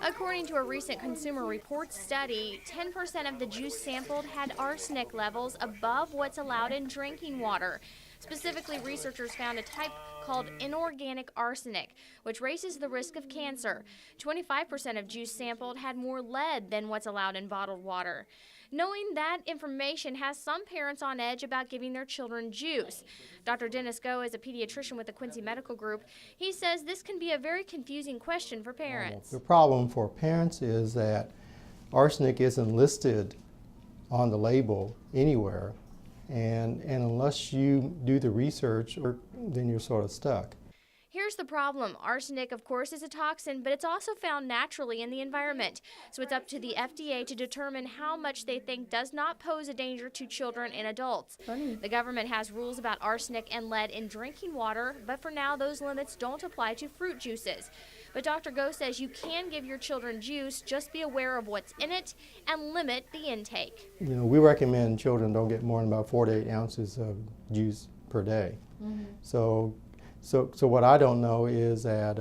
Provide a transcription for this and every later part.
According to a recent Consumer Reports study, 10% of the juice sampled had arsenic levels above what's allowed in drinking water. Specifically, researchers found a type called inorganic arsenic, which raises the risk of cancer. 25% of juice sampled had more lead than what's allowed in bottled water. Knowing that information has some parents on edge about giving their children juice. Dr. Dennis Go is a pediatrician with the Quincy Medical Group. He says this can be a very confusing question for parents. The problem for parents is that arsenic isn't listed on the label anywhere, and unless you do the research, then you're sort of stuck. Here's the problem. Arsenic, of course, is a toxin, but it's also found naturally in the environment. So it's up to the FDA to determine how much they think does not pose a danger to children and adults. The government has rules about arsenic and lead in drinking water, but for now, those limits don't apply to fruit juices. But Dr. Go says you can give your children juice, just be aware of what's in it and limit the intake. We recommend children don't get more than about 4 to 8 ounces of juice per day. So what I don't know is that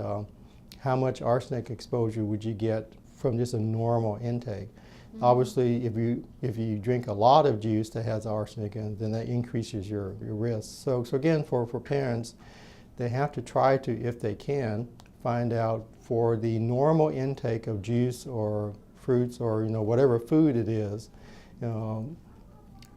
how much arsenic exposure would you get from just a normal intake. Obviously, if you drink a lot of juice that has arsenic in it, then that increases your risk. So again, for parents, they have to try to, if they can, find out for the normal intake of juice or fruits or whatever food it is,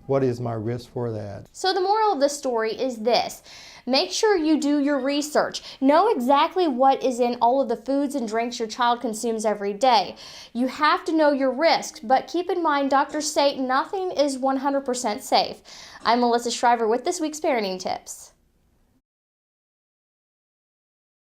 what is my risk for that? So the moral of the story is this. Make sure you do your research. Know exactly what is in all of the foods and drinks your child consumes every day. You have to know your risks, but keep in mind doctors say nothing is 100% safe. I'm Melissa Shriver with this week's Parenting Tips.